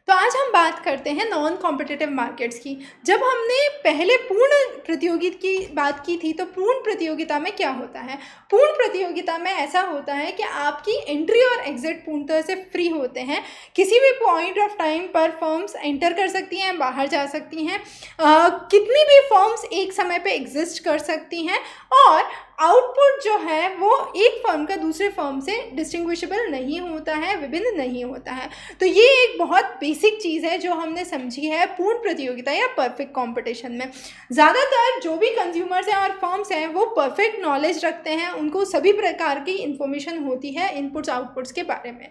तो आज हम बात करते हैं नॉन कॉम्पिटिटिव मार्केट्स की। जब हमने पहले पूर्ण प्रतियोगिता की बात की थी, तो पूर्ण प्रतियोगिता में क्या होता है? पूर्ण प्रतियोगिता में ऐसा होता है कि आपकी एंट्री और एग्जिट पूर्णतः से फ्री होते हैं। किसी भी पॉइंट ऑफ टाइम पर फर्म्स एंटर कर सकती हैं, बाहर जा सकती हैं, कितनी भी फर्म्स एक समय पे एग्जिस्ट कर सकती हैं, और आउटपुट जो है वो एक फर्म का दूसरे फर्म से डिस्टिंग्विशेबल नहीं होता है, विभिन्न नहीं होता है। तो ये एक बहुत बेसिक चीज़ है जो हमने समझी है पूर्ण प्रतियोगिता या परफेक्ट कंपटीशन में। ज़्यादातर जो भी कंज्यूमर्स हैं और फर्म्स हैं वो परफेक्ट नॉलेज रखते हैं, उनको सभी प्रकार की इंफॉर्मेशन होती है इनपुट्स आउटपुट्स के बारे में।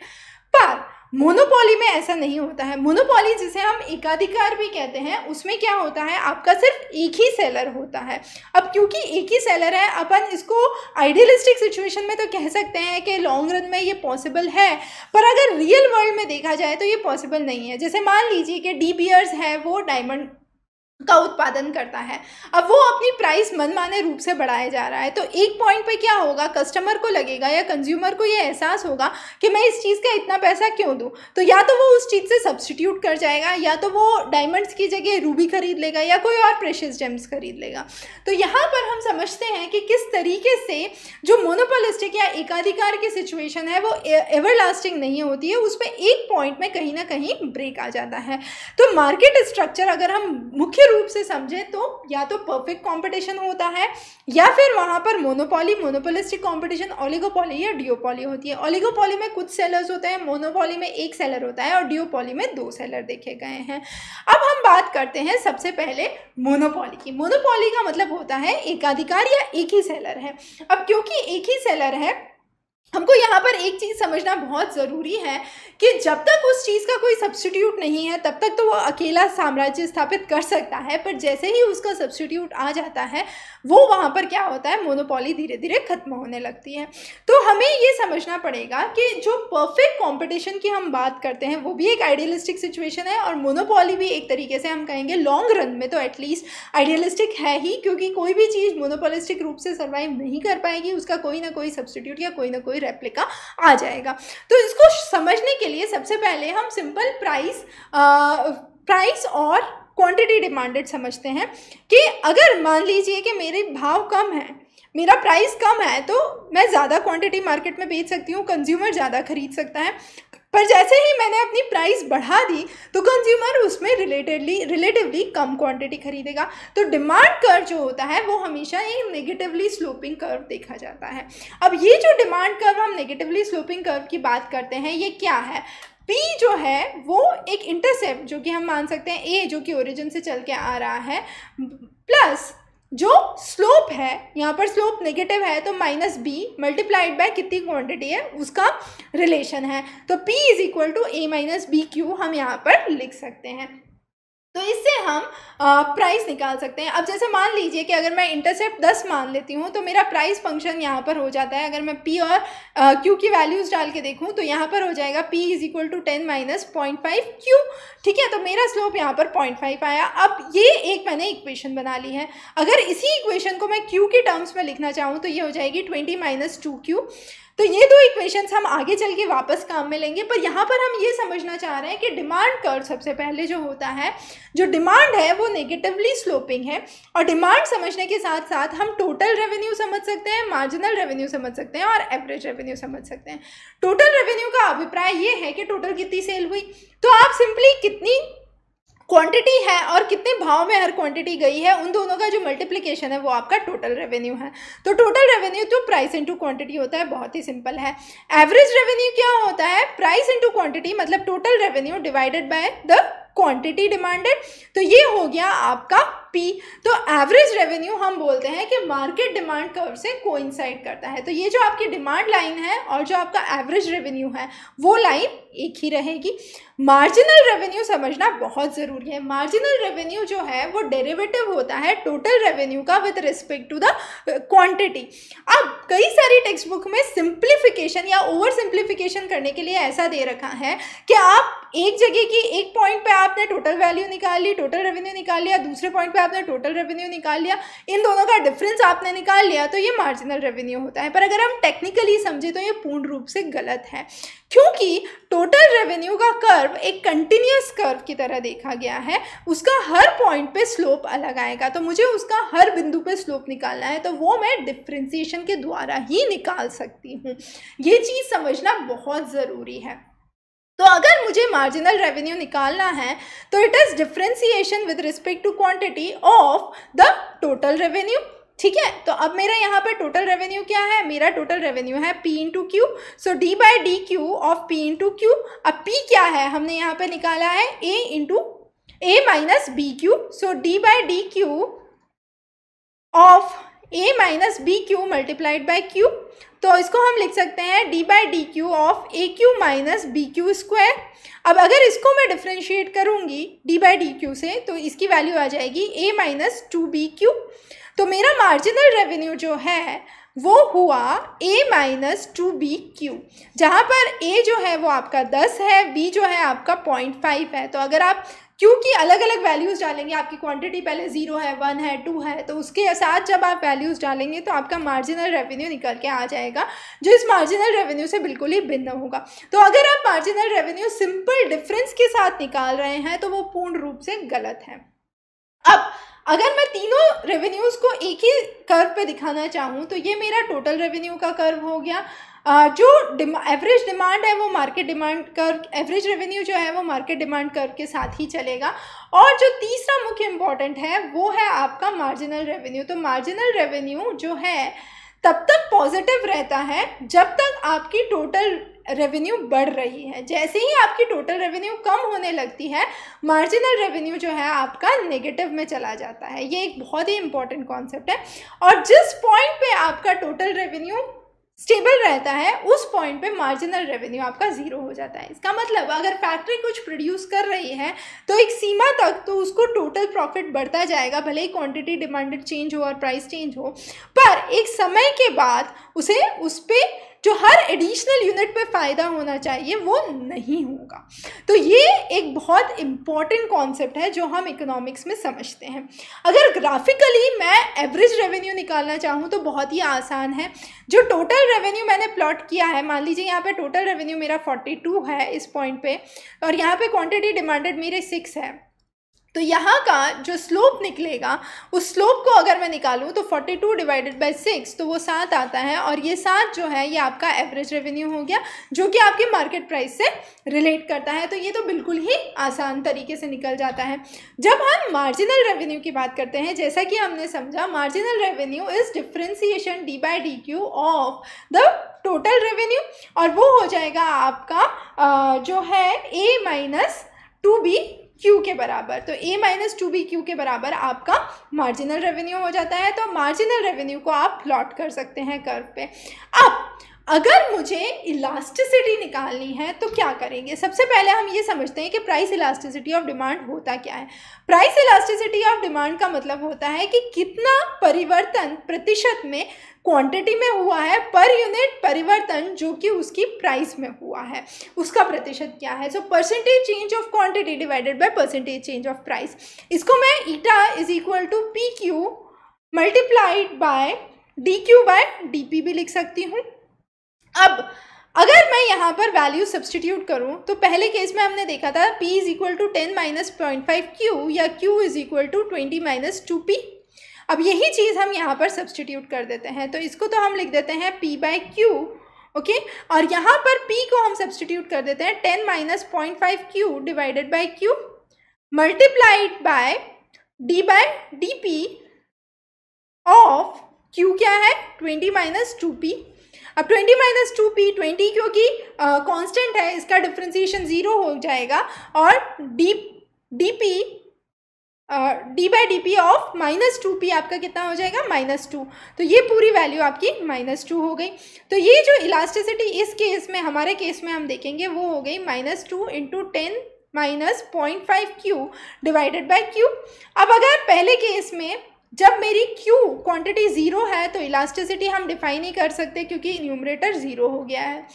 पर मोनोपोली में ऐसा नहीं होता है। मोनोपोली जिसे हम एकाधिकार भी कहते हैं, उसमें क्या होता है, आपका सिर्फ एक ही सेलर होता है। अब क्योंकि एक ही सेलर है, अपन इसको आइडियलिस्टिक सिचुएशन में तो कह सकते हैं कि लॉन्ग रन में ये पॉसिबल है, पर अगर रियल वर्ल्ड में देखा जाए तो ये पॉसिबल नहीं है। जैसे मान लीजिए कि डी बियर्स है, वो डायमंड का उत्पादन करता है। अब वो अपनी प्राइस मनमाने रूप से बढ़ाया जा रहा है, तो एक पॉइंट पे क्या होगा, कस्टमर को लगेगा या कंज्यूमर को ये एहसास होगा कि मैं इस चीज़ का इतना पैसा क्यों दूं। तो या तो वो उस चीज़ से सब्स्टिट्यूट कर जाएगा, या तो वो डायमंड्स की जगह रूबी खरीद लेगा, या कोई और प्रेशियस जेम्स खरीद लेगा। तो यहाँ पर हम समझते हैं कि किस तरीके से जो मोनोपोलिस्टिक या एकाधिकार की सिचुएशन है वो एवरलास्टिंग नहीं होती है, उस पर एक पॉइंट में कहीं ना कहीं ब्रेक आ जाता है। तो मार्केट स्ट्रक्चर अगर हम मुख्य रूप से समझे तो या तो परफेक्ट कंपटीशन होता है, या फिर वहां पर मोनोपोली, मोनोपोलिस्टिक कंपटीशन, ओलिगोपोली या डिओपोली होती है। ओलिगोपोली में कुछ सेलर्स होते हैं, मोनोपोली में एक सेलर होता है, और डिओपोली में 2 सेलर देखे गए हैं। अब हम बात करते हैं सबसे पहले मोनोपोली की। मोनोपोली का मतलब होता है एकाधिकार या एक ही सेलर है। अब क्योंकि एक ही सेलर है, हमको यहाँ पर एक चीज़ समझना बहुत ज़रूरी है कि जब तक उस चीज़ का कोई सब्स्टिट्यूट नहीं है तब तक तो वो अकेला साम्राज्य स्थापित कर सकता है, पर जैसे ही उसका सब्स्टिट्यूट आ जाता है वो वहाँ पर क्या होता है, मोनोपोली धीरे धीरे खत्म होने लगती है। तो हमें ये समझना पड़ेगा कि जो परफेक्ट कंपटीशन की हम बात करते हैं वो भी एक आइडियलिस्टिक सिचुएशन है, और मोनोपोली भी एक तरीके से हम कहेंगे लॉन्ग रन में तो एटलीस्ट आइडियलिस्टिक है ही, क्योंकि कोई भी चीज़ मोनोपोलिस्टिक रूप से सर्वाइव नहीं कर पाएगी, उसका कोई ना कोई सब्स्टिट्यूट या कोई ना कोई रेप्लिका आ जाएगा। तो इसको समझने के लिए सबसे पहले हम सिंपल प्राइस और क्वांटिटी डिमांडेड समझते हैं कि अगर मान लीजिए कि मेरे भाव कम है, मेरा प्राइस कम है, तो मैं ज़्यादा क्वांटिटी मार्केट में बेच सकती हूँ, कंज्यूमर ज़्यादा खरीद सकता है। पर जैसे ही मैंने अपनी प्राइस बढ़ा दी तो कंज्यूमर उसमें रिलेटिवली कम क्वांटिटी खरीदेगा। तो डिमांड कर्व जो होता है वो हमेशा एक नेगेटिवली स्लोपिंग कर्व देखा जाता है। अब ये जो डिमांड कर्व, हम नेगेटिवली स्लोपिंग कर्व की बात करते हैं, ये क्या है? P जो है वो एक इंटरसेप्ट, जो कि हम मान सकते हैं A जो कि ओरिजिन से चल के आ रहा है, प्लस जो स्लोप है, यहाँ पर स्लोप नेगेटिव है तो -b मल्टीप्लाइड बाय कितनी क्वांटिटी है उसका रिलेशन है। तो P = A - BQ हम यहाँ पर लिख सकते हैं। तो इससे हम प्राइस निकाल सकते हैं। अब जैसे मान लीजिए कि अगर मैं इंटरसेप्ट 10 मान लेती हूँ तो मेरा प्राइस फंक्शन यहाँ पर हो जाता है, अगर मैं P और Q की वैल्यूज़ डाल के देखूँ तो यहाँ पर हो जाएगा P = 10 - 0.5 Q। ठीक है, तो मेरा स्लोप यहाँ पर 0.5 आया। अब ये एक मैंने इक्वेशन बना ली है। अगर इसी इक्वेशन को मैं Q के टर्म्स में लिखना चाहूँ तो ये हो जाएगी 20 - 2Q। तो ये 2 इक्वेशंस हम आगे चल के वापस काम में लेंगे, पर यहाँ पर हम ये समझना चाह रहे हैं कि डिमांड कर्व सबसे पहले जो होता है, जो डिमांड है वो नेगेटिवली स्लोपिंग है। और डिमांड समझने के साथ साथ हम टोटल रेवेन्यू समझ सकते हैं, मार्जिनल रेवेन्यू समझ सकते हैं, और एवरेज रेवेन्यू समझ सकते हैं। टोटल रेवेन्यू का अभिप्राय ये है कि टोटल कितनी सेल हुई, तो आप सिंपली कितनी क्वांटिटी है और कितने भाव में हर क्वांटिटी गई है, उन दोनों का जो मल्टीप्लिकेशन है वो आपका टोटल रेवेन्यू है। तो टोटल रेवेन्यू तो प्राइस इनटू क्वांटिटी होता है, बहुत ही सिंपल है। एवरेज रेवेन्यू क्या होता है? प्राइस इनटू क्वांटिटी, मतलब total revenue divided by the quantity demanded. तो ये हो गया आपका P। तो एवरेज रेवेन्यू हम बोलते हैं कि मार्केट डिमांड कर्व से कोइंसाइड करता है। तो ये जो आपकी डिमांड लाइन है और जो आपका एवरेज रेवेन्यू है वो लाइन एक ही रहेगी। मार्जिनल रेवेन्यू समझना बहुत ज़रूरी है। मार्जिनल रेवेन्यू जो है वो डेरिवेटिव होता है टोटल रेवेन्यू का with respect to the quantity. अब कई सारी टेक्स्ट बुक में सिंप्लीफिकेशन या ओवर सिंप्लीफिकेशन करने के लिए ऐसा दे रखा है कि आप एक जगह की एक पॉइंट पे आपने टोटल वैल्यू निकाल ली, टोटल रेवेन्यू निकाल लिया, दूसरे पॉइंट पे आपने टोटल रेवेन्यू निकाल लिया, इन दोनों का डिफरेंस आपने निकाल लिया, तो ये मार्जिनल रेवेन्यू होता है। पर अगर हम टेक्निकली समझे तो ये पूर्ण रूप से गलत है, क्योंकि टोटल रेवेन्यू का कर्व एक कंटिन्यूअस कर्व की तरह देखा गया है, उसका हर पॉइंट पे स्लोप अलग आएगा, तो मुझे उसका हर बिंदु पे स्लोप निकालना है, तो वो मैं डिफरेंशिएशन के द्वारा ही निकाल सकती हूँ। ये चीज़ समझना बहुत ज़रूरी है। तो अगर मुझे मार्जिनल रेवेन्यू निकालना है तो it is differentiation with respect to quantity of the total revenue. ठीक है, तो अब मेरा यहाँ पर टोटल रेवेन्यू क्या है, मेरा टोटल रेवेन्यू है P into Q, so D by D Q of P into Q. अब P क्या है, हमने यहाँ पे निकाला है A into A minus B Q, so D by D Q of A minus B Q multiplied by Q. तो इसको हम लिख सकते हैं D by D Q of A Q minus B Q square. अब अगर इसको मैं डिफ्रेंशिएट करूँगी D बाई डी क्यू से, तो इसकी वैल्यू आ जाएगी A minus two B Q. तो मेरा मार्जिनल रेवेन्यू जो है वो हुआ A minus two B Q, जहाँ पर A जो है वो आपका 10 है, B जो है आपका 0.5 है। तो अगर आप Q की अलग अलग वैल्यूज़ डालेंगे, आपकी क्वांटिटी पहले 0 है, 1 है, 2 है, तो उसके साथ जब आप वैल्यूज़ डालेंगे तो आपका मार्जिनल रेवेन्यू निकल के आ जाएगा, जो इस मार्जिनल रेवेन्यू से बिल्कुल ही भिन्न होगा। तो अगर आप मार्जिनल रेवेन्यू सिंपल डिफरेंस के साथ निकाल रहे हैं तो वो पूर्ण रूप से गलत है। अब अगर मैं तीनों रेवेन्यूज़ को एक ही कर्व पे दिखाना चाहूँ तो ये मेरा टोटल रेवेन्यू का कर्व हो गया। जो एवरेज डिमांड है वो market demand curve, average revenue जो है वो मार्केट डिमांड कर्व के साथ ही चलेगा। और जो तीसरा मुख्य इम्पॉर्टेंट है वो है आपका मार्जिनल रेवेन्यू। तो मार्जिनल रेवेन्यू जो है तब तक पॉजिटिव रहता है जब तक आपकी टोटल रेवेन्यू बढ़ रही है। जैसे ही आपकी टोटल रेवेन्यू कम होने लगती है, मार्जिनल रेवेन्यू जो है आपका नेगेटिव में चला जाता है। ये एक बहुत ही इंपॉर्टेंट कॉन्सेप्ट है। और जिस पॉइंट पे आपका टोटल रेवेन्यू स्टेबल रहता है उस पॉइंट पे मार्जिनल रेवेन्यू आपका 0 हो जाता है। इसका मतलब अगर फैक्ट्री कुछ प्रोड्यूस कर रही है तो एक सीमा तक तो उसको टोटल प्रॉफिट बढ़ता जाएगा, भले ही क्वांटिटी डिमांडेड चेंज हो और प्राइस चेंज हो, पर एक समय के बाद उसे उस पर जो हर एडिशनल यूनिट पे फ़ायदा होना चाहिए वो नहीं होगा। तो ये एक बहुत इम्पॉर्टेंट कॉन्सेप्ट है जो हम इकोनॉमिक्स में समझते हैं। अगर ग्राफिकली मैं एवरेज रेवेन्यू निकालना चाहूँ तो बहुत ही आसान है। जो टोटल रेवेन्यू मैंने प्लॉट किया है, मान लीजिए यहाँ पे टोटल रेवेन्यू मेरा 42 है इस पॉइंट पे, और यहाँ पे क्वांटिटी डिमांडेड मेरे 6 है, तो यहाँ का जो स्लोप निकलेगा उस स्लोप को अगर मैं निकालूँ तो 42 डिवाइडेड बाई 6 तो वो 7 आता है, और ये 7 जो है ये आपका एवरेज रेवेन्यू हो गया जो कि आपके मार्केट प्राइस से रिलेट करता है। तो ये तो बिल्कुल ही आसान तरीके से निकल जाता है। जब हम मार्जिनल रेवेन्यू की बात करते हैं, जैसा कि हमने समझा, marginal revenue is differentiation D by D Q of the total revenue, और वो हो जाएगा आपका जो है A minus two B Q के बराबर। तो A minus two B Q के बराबर आपका मार्जिनल रेवेन्यू हो जाता है। तो मार्जिनल रेवेन्यू को आप प्लॉट कर सकते हैं कर्व पे। अब अगर मुझे इलास्टिसिटी निकालनी है तो क्या करेंगे? सबसे पहले हम ये समझते हैं कि प्राइस इलास्टिसिटी ऑफ डिमांड होता क्या है। प्राइस इलास्टिसिटी ऑफ डिमांड का मतलब होता है कि कितना परिवर्तन प्रतिशत में क्वांटिटी में हुआ है पर यूनिट परिवर्तन जो कि उसकी प्राइस में हुआ है, उसका प्रतिशत क्या है। So percentage change of quantity divided by percentage change of price. इसको मैं eta is equal to P Q multiplied by D Q by D P भी लिख सकती हूँ। अब अगर मैं यहाँ पर वैल्यू सब्सटीट्यूट करूँ तो पहले केस में हमने देखा था P is equal to 10 minus 0.5 Q या Q is equal to 20 minus 2P। अब यही चीज़ हम यहाँ पर सब्सटीट्यूट कर देते हैं, तो इसको तो हम लिख देते हैं P बाई Q, ओके, और यहाँ पर P को हम सब्सटीट्यूट कर देते हैं 10 minus 0.5 Q divided by Q multiplied by D by D P of Q क्या है 20 माइनस 2P। अब 20 माइनस 2P, 20 क्योंकि कांस्टेंट है, इसका डिफरेंशिएशन 0 हो जाएगा, और D by D P of minus 2P आपका कितना हो जाएगा -2। तो ये पूरी वैल्यू आपकी -2 हो गई। तो ये जो इलास्टिसिटी इस केस में, हमारे केस में हम देखेंगे, वो हो गई -2 into 10 minus 0.5 Q divided by Q। अब अगर पहले केस में जब मेरी Q क्वांटिटी 0 है तो इलास्टिसिटी हम डिफाइन नहीं कर सकते क्योंकि न्यूमरेटर 0 हो गया है।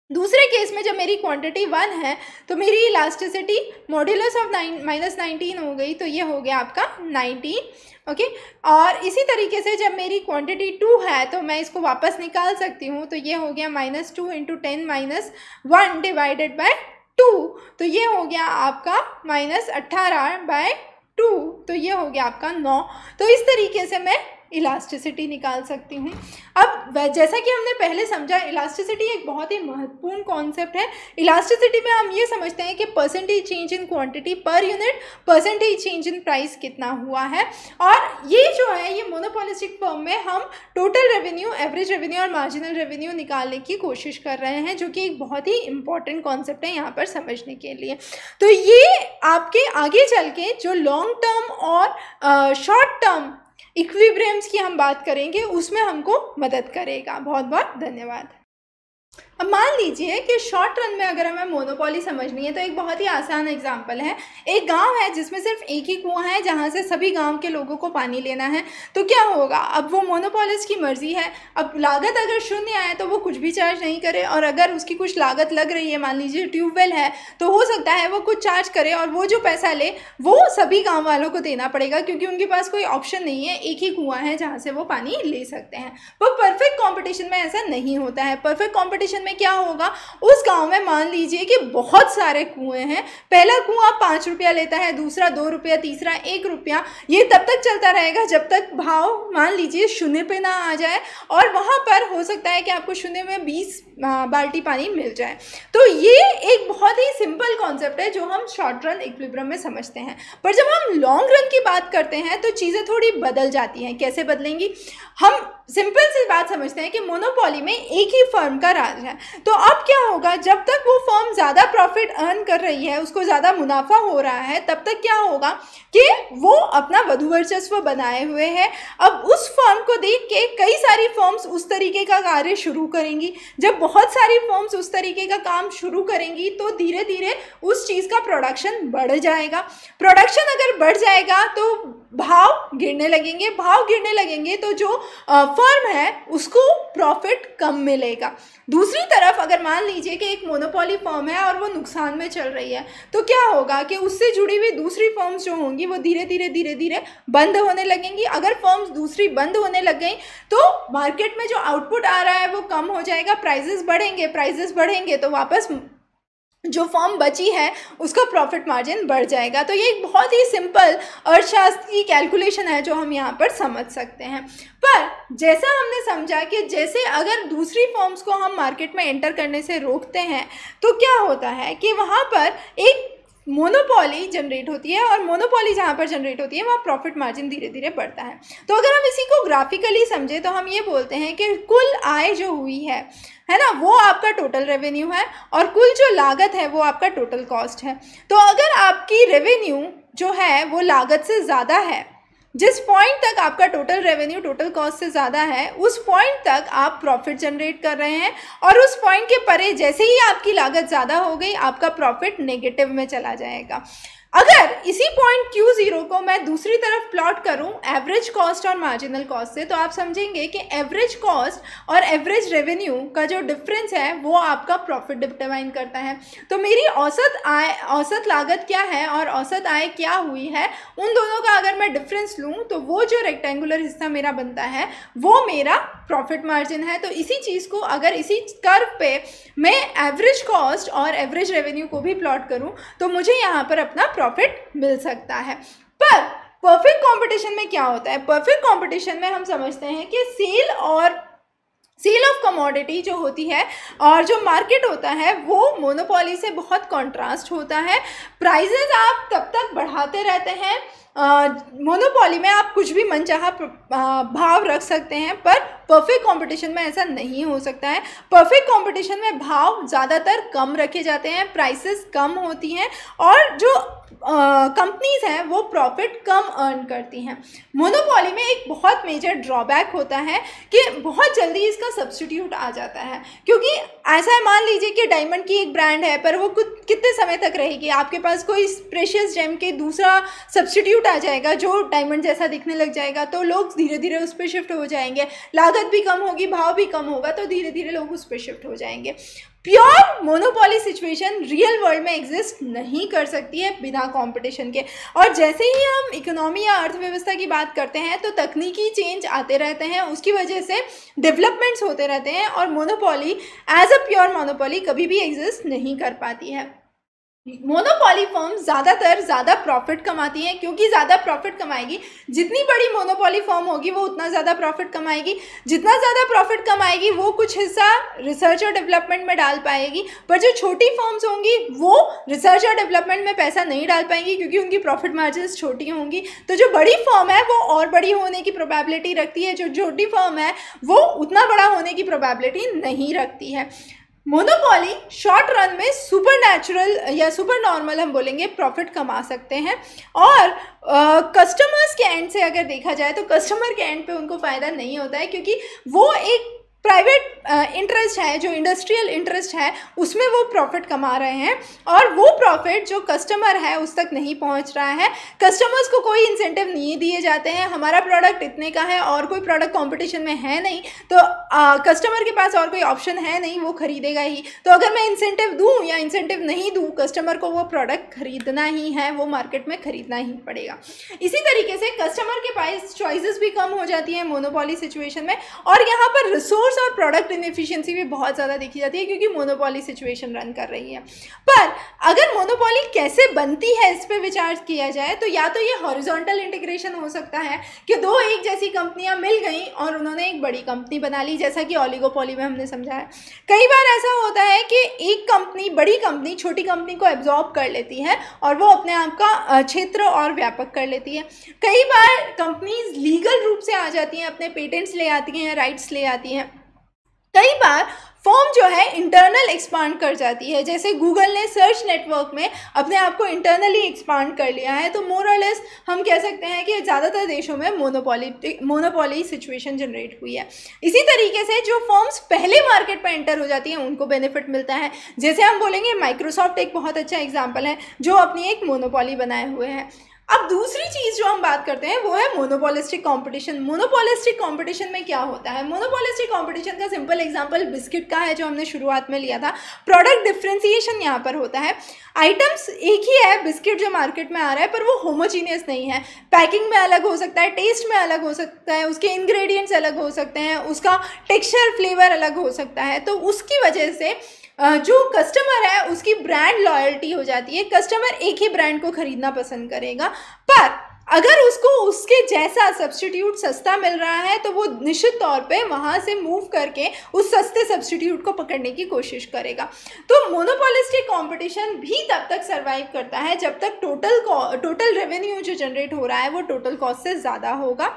दूसरे केस में जब मेरी क्वांटिटी 1 है तो मेरी इलास्टिसिटी मॉड्यूलस ऑफ -19 हो गई, तो ये हो गया आपका 19, ओके। और इसी तरीके से जब मेरी क्वांटिटी 2 है तो मैं इसको वापस निकाल सकती हूँ, तो ये हो गया -2 × 10 - 1 डिवाइडेड बाय 2, तो ये हो गया आपका -18/2, तो ये हो गया आपका 9। तो इस तरीके से मैं इलास्टिसिटी निकाल सकती हूँ। अब जैसा कि हमने पहले समझा, इलास्टिसिटी एक बहुत ही महत्वपूर्ण कॉन्सेप्ट है। इलास्टिसिटी में हम ये समझते हैं कि percentage change in quantity per unit, percentage change in price कितना हुआ है। और ये जो है, ये मोनोपोलिस्टिक फर्म में हम टोटल रेवेन्यू, एवरेज रेवेन्यू और मार्जिनल रेवेन्यू निकालने की कोशिश कर रहे हैं, जो कि एक बहुत ही इंपॉर्टेंट कॉन्सेप्ट है यहाँ पर समझने के लिए। तो ये आपके आगे चल के जो लॉन्ग टर्म और शॉर्ट टर्म इक्विलिब्रियम्स की हम बात करेंगे, उसमें हमको मदद करेगा। बहुत बहुत धन्यवाद। अब मान लीजिए कि शॉर्ट रन में अगर हमें मोनोपोली समझनी है तो एक बहुत ही आसान एग्जांपल है। एक गांव है जिसमें सिर्फ एक ही कुआं है जहां से सभी गांव के लोगों को पानी लेना है, तो क्या होगा? अब वो मोनोपोलिस्ट की मर्जी है। अब लागत अगर शून्य आए तो वो कुछ भी चार्ज नहीं करे, और अगर उसकी कुछ लागत लग रही है, मान लीजिए ट्यूबवेल है, तो हो सकता है वो कुछ चार्ज करे और वो जो पैसा ले वो सभी गाँव वालों को देना पड़ेगा, क्योंकि उनके पास कोई ऑप्शन नहीं है, एक ही कुआं है जहाँ से वो पानी ले सकते हैं। वो परफेक्ट कॉम्पिटिशन में ऐसा नहीं होता है। परफेक्ट कॉम्पिटिशन में क्या होगा? उस गांव में मान लीजिए कि बहुत सारे कुएं हैं, पहला कुआं 5 रुपया लेता है, दूसरा 2 रुपया, तीसरा 1 रुपया। ये तब तक चलता रहेगा जब तक भाव मान लीजिए शून्य पे ना आ जाए, और वहां पर हो सकता है कि आपको शून्य में 20 बाल्टी पानी मिल जाए। तो ये एक बहुत ही सिंपल कॉन्सेप्ट है जो हम शॉर्ट रन इक्विलिब्रियम में समझते हैं। पर जब हम लॉन्ग रन की बात करते हैं तो चीज़ें थोड़ी बदल जाती हैं। कैसे बदलेंगी? हम सिंपल सी बात समझते हैं कि मोनोपोली में एक ही फर्म का राज है। तो अब क्या होगा? जब तक वो फर्म ज़्यादा प्रॉफिट अर्न कर रही है, उसको ज़्यादा मुनाफा हो रहा है, तब तक क्या होगा कि वो अपना वधुवर्चस्व बनाए हुए है। अब उस फर्म को देख के कई सारी फर्म्स उस तरीके का कार्य शुरू करेंगी। जब बहुत सारी फर्म्स उस तरीके का काम शुरू करेंगी तो धीरे धीरे उस चीज़ का प्रोडक्शन बढ़ जाएगा। प्रोडक्शन अगर बढ़ जाएगा तो भाव गिरने लगेंगे, भाव गिरने लगेंगे तो जो फर्म है उसको प्रॉफिट कम मिलेगा। दूसरी तरफ अगर मान लीजिए कि एक मोनोपोली फर्म है और वो नुकसान में चल रही है, तो क्या होगा कि उससे जुड़ी हुई दूसरी फर्म्स जो होंगी वो धीरे धीरे बंद होने लगेंगी। अगर फर्म्स दूसरी बंद होने लग गई तो मार्केट में जो आउटपुट आ रहा है वो कम हो जाएगा, प्राइजेस बढ़ेंगे तो वापस जो फर्म बची है उसका प्रॉफिट मार्जिन बढ़ जाएगा। तो ये एक बहुत ही सिंपल अर्थशास्त्र की कैलकुलेशन है जो हम यहाँ पर समझ सकते हैं। पर जैसा हमने समझा कि जैसे अगर दूसरी फर्म्स को हम मार्केट में एंटर करने से रोकते हैं तो क्या होता है कि वहाँ पर एक मोनोपोली जनरेट होती है, और मोनोपोली जहाँ पर जनरेट होती है वहाँ प्रॉफिट मार्जिन धीरे धीरे बढ़ता है। तो अगर हम इसी को ग्राफिकली समझे तो हम ये बोलते हैं कि कुल आय जो हुई है ना, वो आपका टोटल रेवेन्यू है, और कुल जो लागत है वो आपका टोटल कॉस्ट है। तो अगर आपकी रेवेन्यू जो है वो लागत से ज़्यादा है, जिस पॉइंट तक आपका टोटल रेवेन्यू टोटल कॉस्ट से ज़्यादा है उस पॉइंट तक आप प्रॉफिट जनरेट कर रहे हैं, और उस पॉइंट के परे जैसे ही आपकी लागत ज़्यादा हो गई आपका प्रॉफिट नेगेटिव में चला जाएगा। अगर इसी पॉइंट Q0 को मैं दूसरी तरफ प्लॉट करूं एवरेज कॉस्ट और मार्जिनल कॉस्ट से, तो आप समझेंगे कि एवरेज कॉस्ट और एवरेज रेवेन्यू का जो डिफरेंस है वो आपका प्रॉफिट डिटरमाइन करता है। तो मेरी औसत आय, औसत लागत क्या है और औसत आय क्या हुई है, उन दोनों का अगर मैं डिफरेंस लूँ तो वो जो रेक्टेंगुलर हिस्सा मेरा बनता है वो मेरा प्रॉफिट मार्जिन है। तो इसी चीज़ को अगर इसी कर्व पे मैं एवरेज कॉस्ट और एवरेज रेवेन्यू को भी प्लॉट करूं तो मुझे यहाँ पर अपना प्रॉफिट मिल सकता है। पर परफेक्ट कंपटीशन में क्या होता है? परफेक्ट कंपटीशन में हम समझते हैं कि सेल ऑफ कमोडिटी जो होती है और जो मार्केट होता है वो मोनोपोली से बहुत कॉन्ट्रास्ट होता है। प्राइजेस आप तब तक बढ़ाते रहते हैं, मोनोपोली में आप कुछ भी मनचाहा भाव रख सकते हैं, पर परफेक्ट कंपटीशन में ऐसा नहीं हो सकता है। परफेक्ट कंपटीशन में भाव ज़्यादातर कम रखे जाते हैं, प्राइसेस कम होती हैं, और जो कंपनीज हैं वो प्रॉफिट कम अर्न करती हैं। मोनोपोली में एक बहुत मेजर ड्रॉबैक होता है कि बहुत जल्दी इसका सब्स्टिट्यूट आ जाता है, क्योंकि ऐसा है मान लीजिए कि डायमंड की एक ब्रांड है पर वो कितने समय तक रहेगी, आपके पास कोई प्रेशियस जेम के दूसरा सब्स्टिट्यूट आ जाएगा जो डायमंड जैसा दिखने लग जाएगा, तो लोग धीरे धीरे उस पर शिफ्ट हो जाएंगे, लागत भी कम होगी, भाव भी कम होगा, तो धीरे धीरे लोग उस पर शिफ्ट हो जाएंगे। Pure monopoly situation real world में एग्जिस्ट नहीं कर सकती है बिना कंपटीशन के। और जैसे ही हम इकोनॉमी या अर्थव्यवस्था की बात करते हैं तो तकनीकी चेंज आते रहते हैं, उसकी वजह से डेवलपमेंट्स होते रहते हैं, और monopoly as a pure monopoly कभी भी एग्जिस्ट नहीं कर पाती है। मोनोपोली फर्म ज़्यादातर ज़्यादा प्रॉफिट कमाती हैं, क्योंकि ज़्यादा प्रॉफिट कमाएगी, जितनी बड़ी मोनोपोली फर्म होगी वो उतना ज़्यादा प्रॉफिट कमाएगी, जितना ज़्यादा प्रॉफिट कमाएगी वो कुछ हिस्सा रिसर्च और डेवलपमेंट में डाल पाएगी, पर जो छोटी फर्म्स होंगी वो रिसर्च और डेवलपमेंट में पैसा नहीं डाल पाएंगी क्योंकि उनकी प्रॉफिट मार्जिन्स छोटी होंगी। तो जो बड़ी फर्म है वो और बड़ी होने की प्रोबेबिलिटी रखती है, जो छोटी फर्म है वो उतना बड़ा होने की प्रोबेबिलिटी नहीं रखती है। मोनोपोली शॉर्ट रन में सुपर नेचुरल या सुपर नॉर्मल हम बोलेंगे प्रॉफिट कमा सकते हैं, और कस्टमर्स के एंड से अगर देखा जाए तो कस्टमर के एंड पे उनको फ़ायदा नहीं होता है, क्योंकि वो एक प्राइवेट इंटरेस्ट है, जो इंडस्ट्रियल इंटरेस्ट है उसमें वो प्रॉफिट कमा रहे हैं, और वो प्रॉफिट जो कस्टमर है उस तक नहीं पहुंच रहा है। कस्टमर्स को कोई इंसेंटिव नहीं दिए जाते हैं, हमारा प्रोडक्ट इतने का है और कोई प्रोडक्ट कंपटीशन में है नहीं, तो कस्टमर के पास और कोई ऑप्शन है नहीं, वो खरीदेगा ही। तो अगर मैं इंसेंटिव दूँ या इंसेंटिव नहीं दूँ, कस्टमर को वो प्रोडक्ट खरीदना ही है, वो मार्केट में खरीदना ही पड़ेगा। इसी तरीके से कस्टमर के पास चॉइसेस भी कम हो जाती हैं मोनोपोली सिचुएशन में, और यहाँ पर रिसोर्स और प्रोडक्ट इनएफिशिएंसी भी बहुत ज़्यादा देखी जाती है क्योंकि मोनोपोली सिचुएशन रन कर रही है। पर अगर मोनोपोली कैसे बनती है इस पे विचार किया जाए तो या तो ये हॉरिजॉन्टल इंटीग्रेशन हो सकता है कि दो एक जैसी कंपनियां मिल गई और उन्होंने एक बड़ी कंपनी बना ली, जैसा कि ओलिगोपोली में हमने समझा है। कई बार ऐसा होता है कि एक कंपनी, बड़ी कंपनी छोटी कंपनी को एब्जॉर्ब कर लेती है और वो अपने आप का क्षेत्र और व्यापक कर लेती है। कई बार कंपनीज लीगल रूप से आ जाती हैं, अपने पेटेंट्स ले आती हैं, राइट्स ले आती हैं। कई बार फर्म जो है इंटरनल एक्सपांड कर जाती है, जैसे गूगल ने सर्च नेटवर्क में अपने आप को इंटरनली एक्सपांड कर लिया है। तो मोर और लेस हम कह सकते हैं कि ज़्यादातर देशों में मोनोपोली सिचुएशन जनरेट हुई है। इसी तरीके से जो फर्म्स पहले मार्केट पर एंटर हो जाती हैं उनको बेनिफिट मिलता है, जैसे हम बोलेंगे माइक्रोसॉफ्ट एक बहुत अच्छा एग्जाम्पल है जो अपनी एक मोनोपोली बनाए हुए हैं। अब दूसरी चीज़ जो हम बात करते हैं वो है मोनोपोलिस्टिक कंपटीशन। मोनोपोलिस्टिक कंपटीशन में क्या होता है? मोनोपोलिस्टिक कंपटीशन का सिंपल एग्जांपल बिस्किट का है जो हमने शुरुआत में लिया था। प्रोडक्ट डिफ्रेंसिएशन यहाँ पर होता है। आइटम्स एक ही है, बिस्किट जो मार्केट में आ रहा है, पर वो होमोजीनियस नहीं है। पैकिंग में अलग हो सकता है, टेस्ट में अलग हो सकता है, उसके इंग्रेडिएंट्स अलग हो सकते हैं, उसका टेक्सचर फ्लेवर अलग हो सकता है। तो उसकी वजह से जो कस्टमर है उसकी ब्रांड लॉयल्टी हो जाती है। कस्टमर एक ही ब्रांड को खरीदना पसंद करेगा, पर अगर उसको उसके जैसा सब्स्टिट्यूट सस्ता मिल रहा है तो वो निश्चित तौर पे वहाँ से मूव करके उस सस्ते सब्स्टिट्यूट को पकड़ने की कोशिश करेगा। तो मोनोपोलिस्टिक कंपटीशन भी तब तक सर्वाइव करता है जब तक टोटल रेवेन्यू जो जनरेट हो रहा है वो टोटल कॉस्ट से ज़्यादा होगा।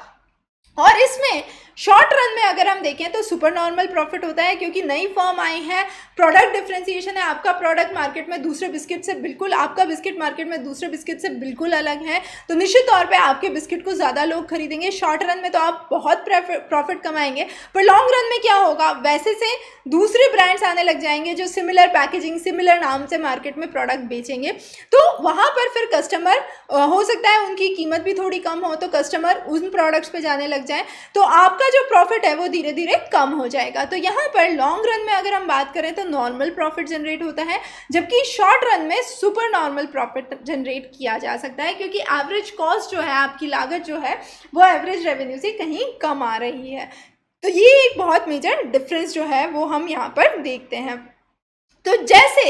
और इसमें शॉर्ट रन में अगर हम देखें तो सुपर नॉर्मल प्रॉफिट होता है, क्योंकि नई फर्म आई है, प्रोडक्ट डिफरेंशिएशन है, आपका प्रोडक्ट मार्केट में दूसरे बिस्किट से बिल्कुल, आपका बिस्किट मार्केट में दूसरे बिस्किट से बिल्कुल अलग है, तो निश्चित तौर पे आपके बिस्किट को ज़्यादा लोग खरीदेंगे। शॉर्ट रन में तो आप बहुत प्रॉफिट कमाएंगे, पर लॉन्ग रन में क्या होगा, वैसे से दूसरे ब्रांड्स आने लग जाएंगे जो सिमिलर पैकेजिंग, सिमिलर नाम से मार्केट में प्रोडक्ट बेचेंगे। तो वहाँ पर फिर कस्टमर हो सकता है उनकी कीमत भी थोड़ी कम हो, तो कस्टमर उन प्रोडक्ट्स पे जाने लग जाए, तो आपका जो प्रॉफिट है वो धीरे धीरे कम हो जाएगा। तो यहाँ पर लॉन्ग रन में अगर हम बात करें तो नॉर्मल प्रॉफिट जनरेट होता है, जबकि शॉर्ट रन में सुपर नॉर्मल प्रॉफिट जनरेट किया जा सकता है, क्योंकि एवरेज कॉस्ट जो है, आपकी लागत जो है वो एवरेज रेवेन्यू से कहीं कम आ रही है। तो ये एक बहुत मेजर डिफरेंस जो है वो हम यहाँ पर देखते हैं। तो जैसे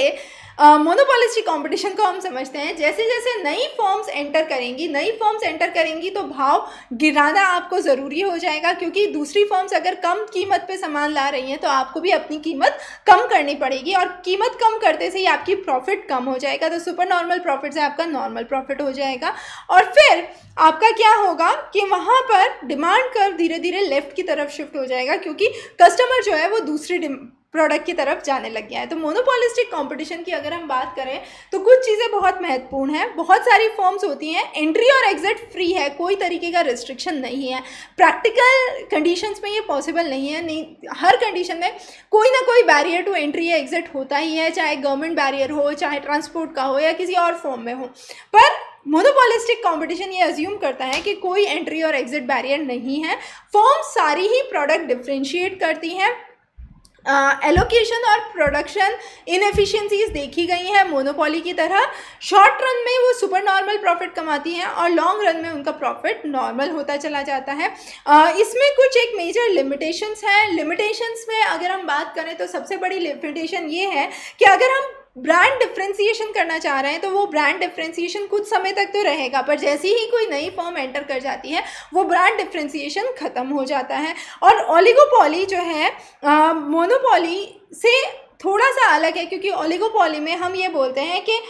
मोनोपोलिस्टिक कंपटीशन को हम समझते हैं, जैसे जैसे नई फर्म्स एंटर करेंगी तो भाव गिराना आपको ज़रूरी हो जाएगा, क्योंकि दूसरी फर्म्स अगर कम कीमत पे सामान ला रही हैं तो आपको भी अपनी कीमत कम करनी पड़ेगी, और कीमत कम करते से ही आपकी प्रॉफिट कम हो जाएगा। तो सुपर नॉर्मल प्रॉफिट से आपका नॉर्मल प्रॉफिट हो जाएगा, और फिर आपका क्या होगा कि वहाँ पर डिमांड कर्व धीरे धीरे लेफ्ट की तरफ शिफ्ट हो जाएगा, क्योंकि कस्टमर जो है वो दूसरी प्रोडक्ट की तरफ जाने लग गया है। तो मोनोपोलिस्टिक कंपटीशन की अगर हम बात करें तो कुछ चीज़ें बहुत महत्वपूर्ण हैं। बहुत सारी फर्म्स होती हैं, एंट्री और एग्जिट फ्री है, कोई तरीके का रिस्ट्रिक्शन नहीं है। प्रैक्टिकल कंडीशंस में ये पॉसिबल नहीं है, नहीं, हर कंडीशन में कोई ना कोई बैरियर टू एंट्री या एग्जिट होता ही है, चाहे गवर्नमेंट बैरियर हो, चाहे ट्रांसपोर्ट का हो, या किसी और फॉर्म में हो। पर मोनोपोलिस्टिक कंपटीशन ये अज्यूम करता है कि कोई एंट्री और एग्जिट बैरियर नहीं है। फर्म सारी ही प्रोडक्ट डिफ्रेंशिएट करती हैं एलोकेशन और प्रोडक्शन इनएफिशिएंसीज देखी गई हैं मोनोपोली की तरह। शॉर्ट रन में वो सुपर नॉर्मल प्रॉफिट कमाती हैं और लॉन्ग रन में उनका प्रॉफिट नॉर्मल होता चला जाता है। इसमें कुछ एक मेजर लिमिटेशंस हैं। लिमिटेशंस में अगर हम बात करें तो सबसे बड़ी लिमिटेशन ये है कि अगर हम ब्रांड डिफ्रेंसिएशन करना चाह रहे हैं तो वो ब्रांड डिफ्रेंसिएशन कुछ समय तक तो रहेगा, पर जैसे ही कोई नई फर्म एंटर कर जाती है वो ब्रांड डिफ्रेंसिएशन ख़त्म हो जाता है। और ओलिगोपॉली जो है मोनोपॉली से थोड़ा सा अलग है, क्योंकि ओलिगोपॉली में हम ये बोलते हैं कि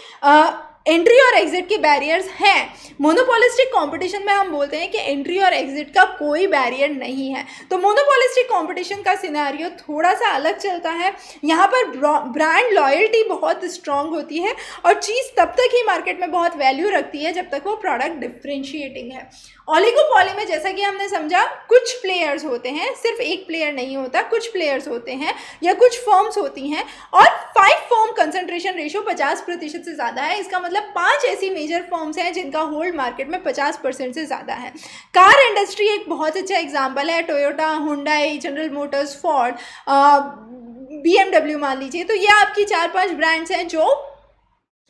एंट्री और एग्जिट के बैरियर्स हैं। मोनोपोलिस्टिक कंपटीशन में हम बोलते हैं कि एंट्री और एग्जिट का कोई बैरियर नहीं है। तो मोनोपोलिस्टिक कंपटीशन का सिनेरियो थोड़ा सा अलग चलता है। यहाँ पर ब्रांड लॉयल्टी बहुत स्ट्रांग होती है और चीज़ तब तक ही मार्केट में बहुत वैल्यू रखती है जब तक वो प्रोडक्ट डिफ्रेंशिएटिंग है। ओलिगोपॉली में जैसा कि हमने समझा कुछ प्लेयर्स होते हैं, सिर्फ एक प्लेयर नहीं होता, कुछ प्लेयर्स होते हैं या कुछ फर्म्स होती हैं और 5 फर्म कंसंट्रेशन रेशो 50% से ज़्यादा है। इसका मतलब 5 ऐसी मेजर फर्म्स हैं जिनका होल्ड मार्केट में 50% से ज़्यादा है। कार इंडस्ट्री एक बहुत अच्छा एग्जाम्पल है। Toyota, Hyundai, general Motors, Ford, BMW मान लीजिए। तो ये आपकी 4-5 ब्रांड्स हैं जो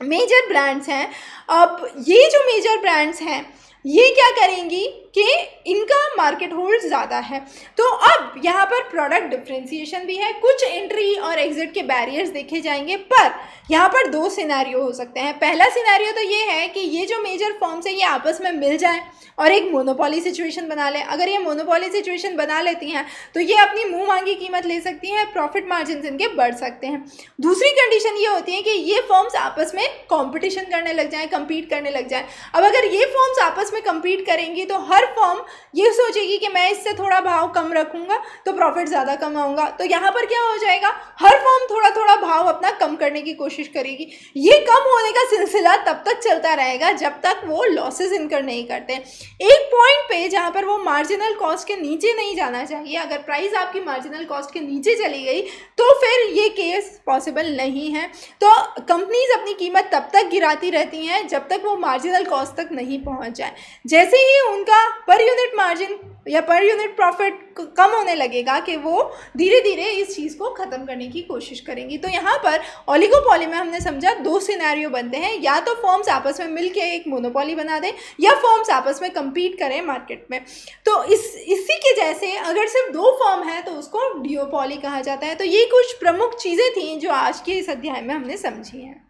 मेजर ब्रांड्स हैं। अब ये जो मेजर ब्रांड्स हैं ये क्या करेंगी कि इनका मार्केट होल्ड ज़्यादा है। तो अब यहाँ पर प्रोडक्ट डिफ्रेंसिएशन भी है, कुछ एंट्री और एग्जिट के बैरियर्स देखे जाएंगे, पर यहाँ पर 2 सिनेरियो हो सकते हैं। पहला सिनेरियो तो ये है कि ये जो मेजर फर्म्स हैं ये आपस में मिल जाएं और एक मोनोपोली सिचुएशन बना लें। अगर ये मोनोपोली सिचुएशन बना लेती हैं तो ये अपनी मुंह मांगी कीमत ले सकती हैं, प्रॉफिट मार्जिन इनके बढ़ सकते हैं। दूसरी कंडीशन ये होती है कि ये फर्म्स आपस में कॉम्पिटिशन करने लग जाएँ, कम्पीट करने लग जाएँ। अब अगर ये फर्म्स आपस में कम्पीट करेंगी तो हर फर्म ये सोचेगी कि मैं इससे थोड़ा भाव कम रखूंगा तो प्रॉफिट ज़्यादा कमाऊंगा। तो यहाँ पर क्या हो जाएगा, हर फर्म थोड़ा थोड़ा भाव अपना कम करने की कोशिश करेगी। ये कम होने का सिलसिला तब तक चलता रहेगा जब तक वो लॉसेस इनकर नहीं करते। एक पॉइंट पे जहाँ पर वो मार्जिनल कॉस्ट के नीचे नहीं जाना चाहिए, अगर प्राइस आपकी मार्जिनल कॉस्ट के नीचे चली गई तो फिर ये केस पॉसिबल नहीं है। तो कंपनीज अपनी कीमत तब तक गिराती रहती हैं जब तक वो मार्जिनल कॉस्ट तक नहीं पहुँच जाए। जैसे ही उनका पर यूनिट मार्जिन या पर यूनिट प्रॉफिट कम होने लगेगा कि वो धीरे धीरे इस चीज़ को ख़त्म करने की कोशिश करेंगी। तो यहाँ पर ओलिगोपॉली में हमने समझा 2 सिनेरियो बनते हैं, या तो फर्म्स आपस में मिलकर एक मोनोपॉली बना दें या फर्म्स आपस में कम्पीट करें मार्केट में। तो इसी के जैसे अगर सिर्फ 2 फर्म है तो उसको डिओपॉली कहा जाता है। तो ये कुछ प्रमुख चीज़ें थी जो आज के इस अध्याय में हमने समझी हैं।